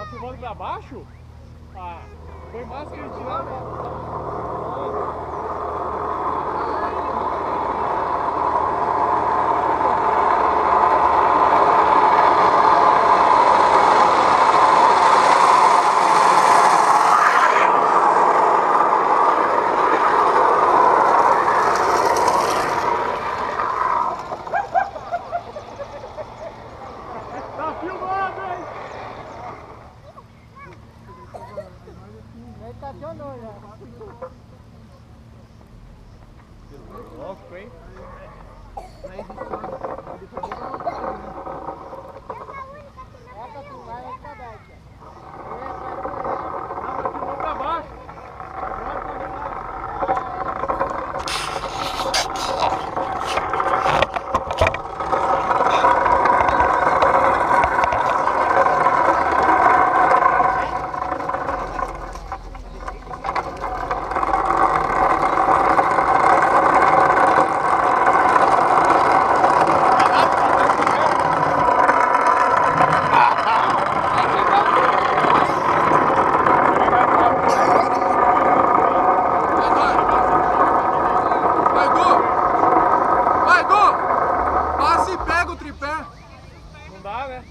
filmando pra baixo? Ah, foi massa que ele tirava. Tá filmando, hein? Ele estacionou já. Louco, hein? Essa filmar é essa daqui. Não, mas filmou pra baixo. Agora tá vendo lá. Não dá, né?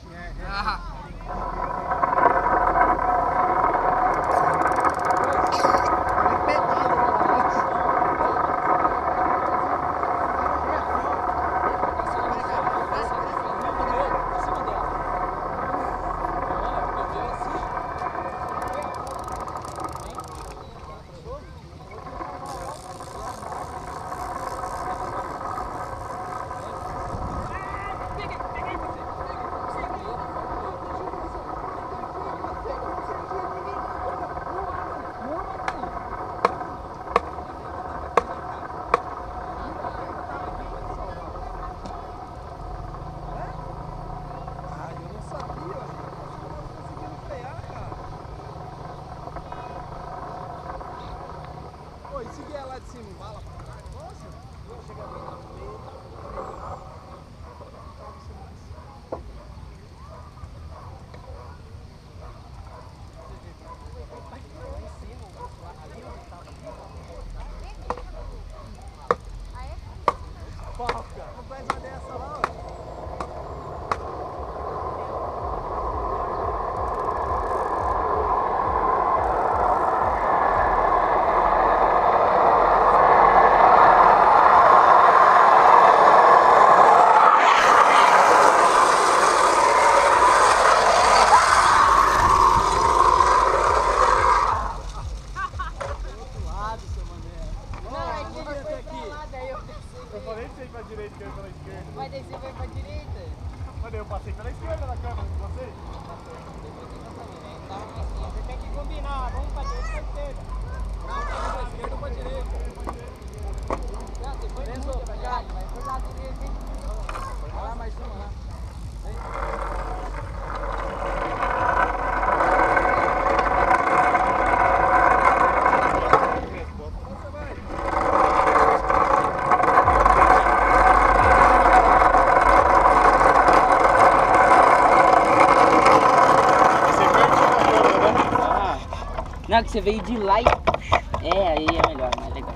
Se vier lá de cima, bala pra trás, nossa, eu chegar bem na frente. Não faz uma dessa lá, ó. Eu falei que você ia pra direita e eu ia pela esquerda. Vai descer, vai pra direita. Mas daí eu passei pela esquerda na câmera com você. Você tem que combinar, vamos pra direita ou pra esquerda. Não, pra esquerda ou pra direita? Não, você foi muito pra cá, vai pro lado direito, hein? Vai lá, mais uma lá. Não, que você veio de lá e... É, aí é melhor, mais legal.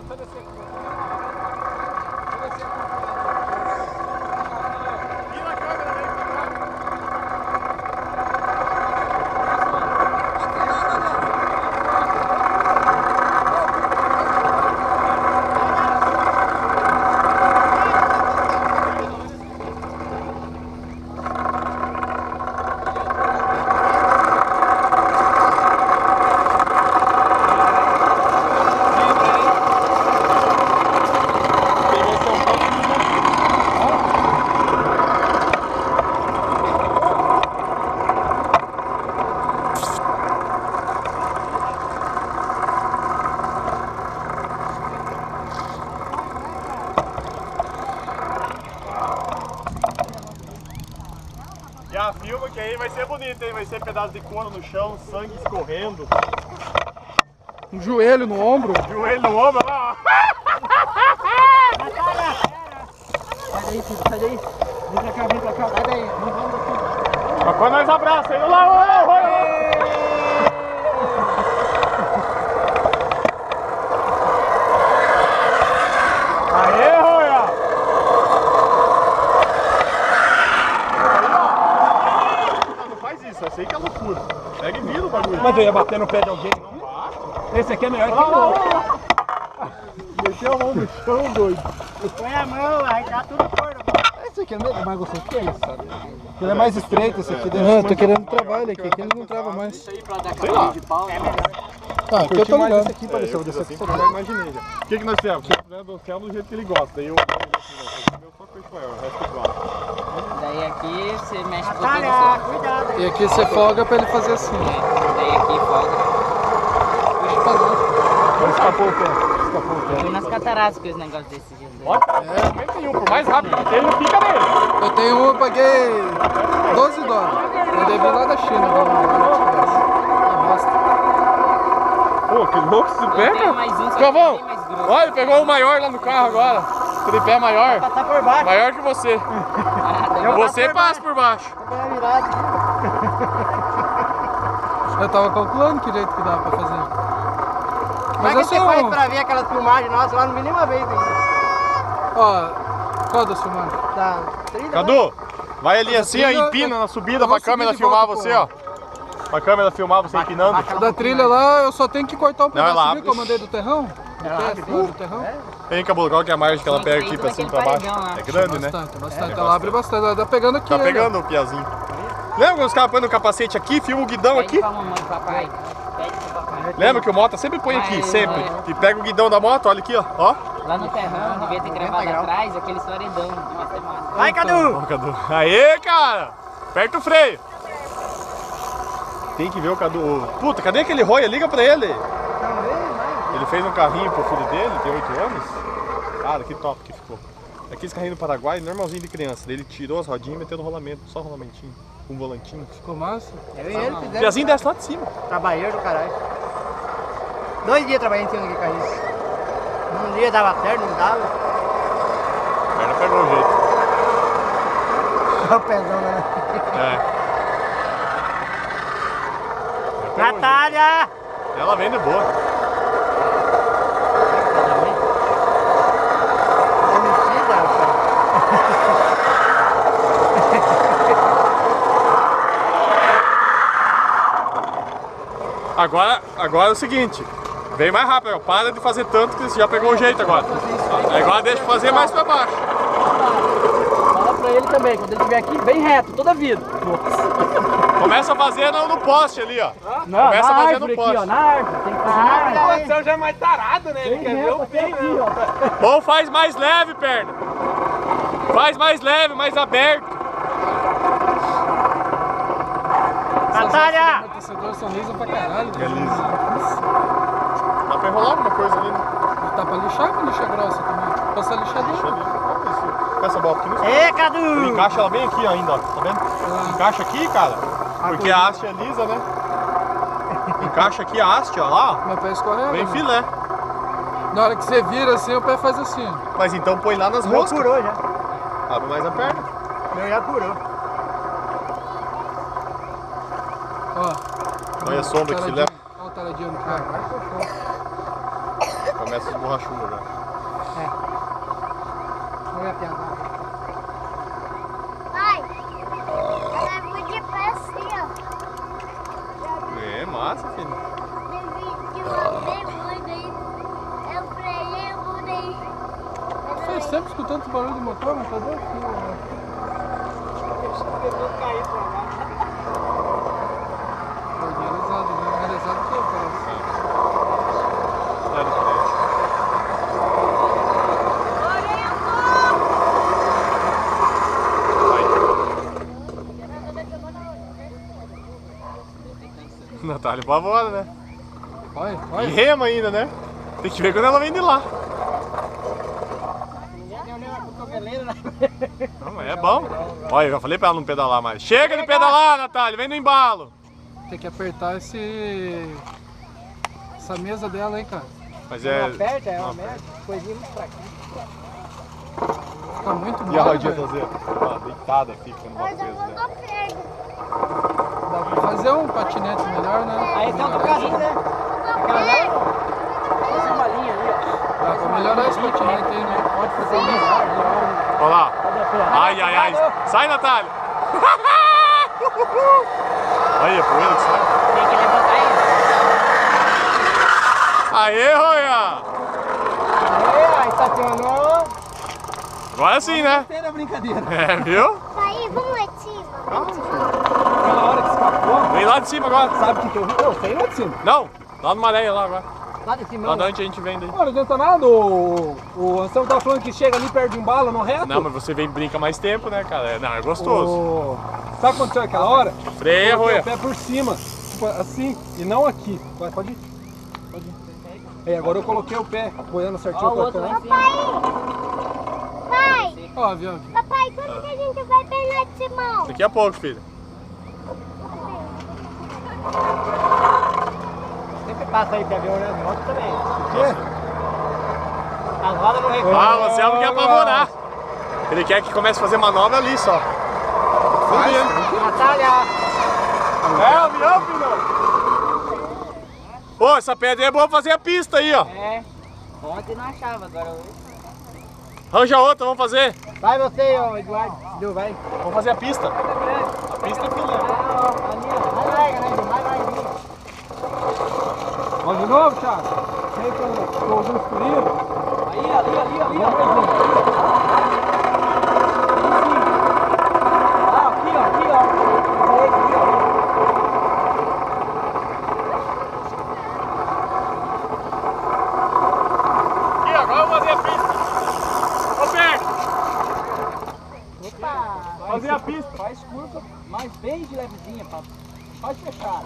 descer aqui. Vou descer aqui. Vira a câmera aí pra cá. Já filma que aí vai ser bonito, hein? Vai ser pedaço de couro no chão, sangue escorrendo. Um joelho no ombro. Joelho no ombro, olha lá, ó. Sai daí, filho, sai daí. Vem pra cá. Sai daí, não vamos daqui. Mas quando nós abraçamos, aí lá, ó. Aê, Roya! Não faz isso, eu sei que é loucura. Pega e vira o bagulho. Mas eu ia bater no pé de alguém, não? Esse aqui é melhor que o outro. Meteu a mão no chão, doido. Põe a mão, aí tá tudo torto. Esse aqui é mais gostoso que esse, sabe? Ele é mais estreito, esse aqui. Não, eu tô querendo travar ele aqui, que ele não trava mais. Isso aí pra dar Sei lá. de pau é melhor. Ah, aqui eu tô mais ligado. esse aqui, pareceu. Vou descer Assim, aqui. eu já imaginei já. O que nós fizemos? Nós trouxemos do jeito que ele gosta. Daí eu só com o resto igual. Daí aqui você mexe um pouquinho só. Cuidado. E aqui você folga pra ele fazer assim. Daí aqui folga. Puxa pra lá. Escapou o pé. Escapou o pé. Fui nas cataratas com esse negócio desse jeito. Tem um, por mais rápido que ele não fica nele. Eu tenho um, eu paguei 12 dólares. Eu devi lá da China, do AliExpress. Bosta. Pô, que louco esse Eu pé, tenho cara. mais um, só que Cavão, é bem mais grosso. olha, ele pegou o maior lá no carro agora. Tripé maior. Tá por baixo. Maior que você. Você passa por baixo. Eu tava calculando que jeito que dá pra fazer. Mas Como é eu que você sou faz um... pra ver aquelas filmagens nossas lá? Não vi nenhuma vez ainda. Ó, qual das filmagens? Da trilha, né? Cadu, vai ali assim, ó, trilha, empina na subida eu pra vou subir câmera de filmar volta, você, pô. ó. Pra câmera filmar você empinando. Da trilha lá, eu só tenho que cortar um Não, ela pedaço, abre. viu que eu mandei do terrão? Do terrão? Tem Cabo, qual que é a margem que ela pega aqui pra cima e pra baixo? É grande, né? Bastante, bastante. Ela abre bastante, ela tá pegando aqui. Tá ainda. pegando o piazinho. Lembra quando os caras põem no capacete aqui, filma o guidão Pede aqui? pra mamãe, papai. Pede pro papai. Lembra que o Mota sempre põe aqui, Vai, sempre. vai. E pega o guidão da moto, olha aqui, ó. Ó. Lá no terrão, devia ter gravado atrás, aquele floridão. Devia ter massa. Vai, Cadu! Ó, Cadu. Aê, cara! Aperta o freio. Tem que ver o Cadu. Puta, cadê aquele Roya? Liga pra ele. Ele fez um carrinho pro filho dele, tem 8 anos. Cara, que top que ficou. Aqueles carrinhos do Paraguai, normalzinho de criança. Daí ele tirou as rodinhas e meteu no rolamento, só rolamentinho, com um volantinho. Ficou massa? Eu e ele O fizemos. piazinho desce lá de cima. Trabalheiro do caralho. 2 dias trabalhando em cima daquele carrinho. Um dia dava certo, não dava. A perna pegou o jeito. Olha o pezão, né? É. Pegou o jeito. Natália! Ela vem de boa. Homicida, cara. Agora é o seguinte. Vem mais rápido, ó. Para de fazer tanto que você já pegou o jeito agora. Agora deixa eu fazer mais pra baixo. Fala pra ele também, quando ele estiver aqui, bem reto, toda a vida. Começa a fazer no poste ali, ó. Não, Começa na a fazer árvore no aqui, poste. ó, na árvore. Tem que fazer na árvore. Você já é mais tarado, né? Ele quer ver o bem, aqui, ó. Ou faz mais leve, perna. Faz mais leve, mais aberto. Natália! Amortecedor são lisos pra caralho. É liso. Dá pra enrolar alguma coisa ali, né? Dá pra lixar com lixa grossa também. Passa lixadeira. Deixa ali. Com essa bola aqui no Ê, Cadu! Ele encaixa ela bem aqui ó, ainda, ó. Tá vendo? Encaixa aqui, cara. Porque a haste é lisa, né? Encaixa aqui a haste, ó, lá, Meu pé escorrega. ó. Vem né? filé. Na hora que você vira assim, o pé faz assim. Ó. Mas então põe lá nas Meu roscas. curou já. Abre mais a perna. Meu já curou. Ó. Olha a sombra que se leva. Olha o taradinho no carro. Começa os borrachudos agora. Olha a piada. Pai, ela é muito de pé assim, ó. É massa, filho. Eu mudei, eu freiei, eu mudei. Você sempre escutando esse barulho de motor, mas tá doido aqui, né? Organizado, né? Organizado que parece. Lá de frente. Vai. Natália pavora, né? Olha, E olha. rema ainda, né? Tem que ver quando ela vem de lá. Não, mas é bom. Olha, eu já falei pra ela não pedalar mais. Chega de pedalar, Natália, vem no embalo. Tem que apertar essa mesa dela, hein, cara. Mas Não aperta, é uma merda. Coisinha muito fraquinha. Fica muito E a mole, rodinha velho. traseira? Ah, deitada fica, não bota Mas eu peso, vou né? dar perna. Dá pra fazer um patinete melhor, né? Aí tem um carrinho, né? Aquela dela não. Essa é uma linha ali, ó. Dá pra melhorar esse patinete aí, né? Pode fazer melhor. Olha lá. Ai, ai, ai. Sai, Natália. Aí, a poeira que sai. Tem que levantar isso. Aê, Roya. Aí, estacionou. Agora sim, né? Era brincadeira. É, viu? Aí, vamos lá de cima. Aquela hora que escapou, Vem lá de cima agora. sabe que eu vi? Eu sei lá de cima. Não, lá no Maré, lá agora. Lá de cima. Lá da onde a gente vem daí. Não adianta nada, o Anselmo tava falando que chega ali perto de um bala no reto. Não, mas você vem brinca mais tempo, né, cara? Não, é gostoso. Sabe o que aconteceu naquela hora? Freia, Eu coloquei Roya. o pé por cima, tipo assim, e não aqui. Vai, pode ir. Pode ir. É, agora eu coloquei o pé, apoiando certinho Ó, o o outro lá portão. em cima. Pai, Óbvio, óbvio. papai, quando que a gente vai pegar de Simão? Daqui a pouco, filho. Sempre passa aí pra ver olhando a moto também. O quê? As rodas não reclamam. Ah, você é o que quer apavorar. Ele quer que comece a fazer manobra ali só. Natália! É, o mião, filho. Ô, essa pedra aí é boa pra fazer a pista aí, ó. É. Ontem não achava, agora hoje. Arranja outra, vamos fazer. Vai você, ó, Eduardo. Deu, vai. Vamos fazer a pista. A pista é filha. Vai. Vamos de novo, Thiago? Vem com o escurinho. Ali, ó. Ah, aqui, ó. E agora vamos fazer a pista. Ô, perto. Fazer a pista. Faz curva, mas bem de levezinha, papo. Pode fechar.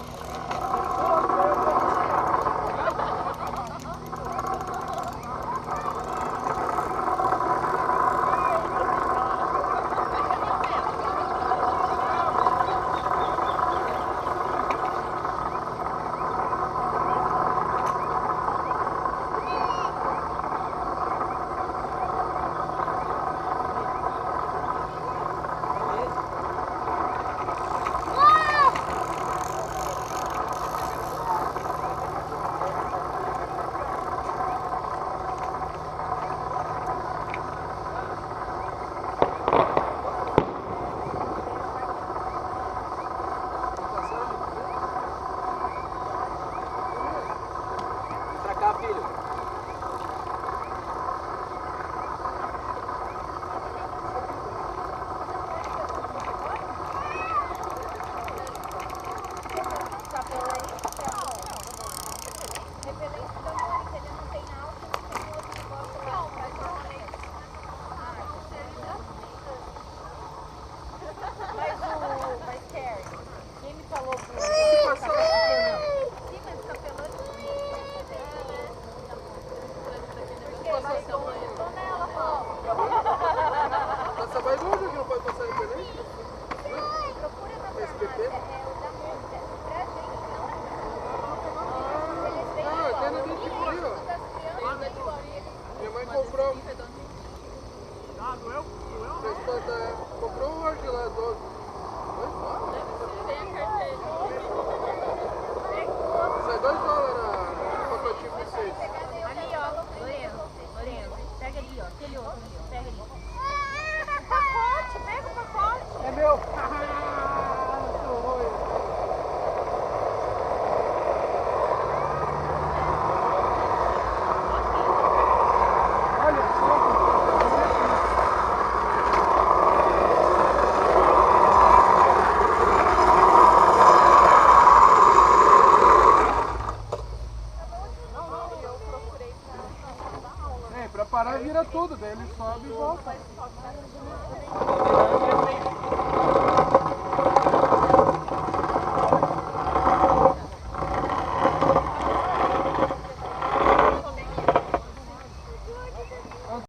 tudo, daí ele sobe e volta.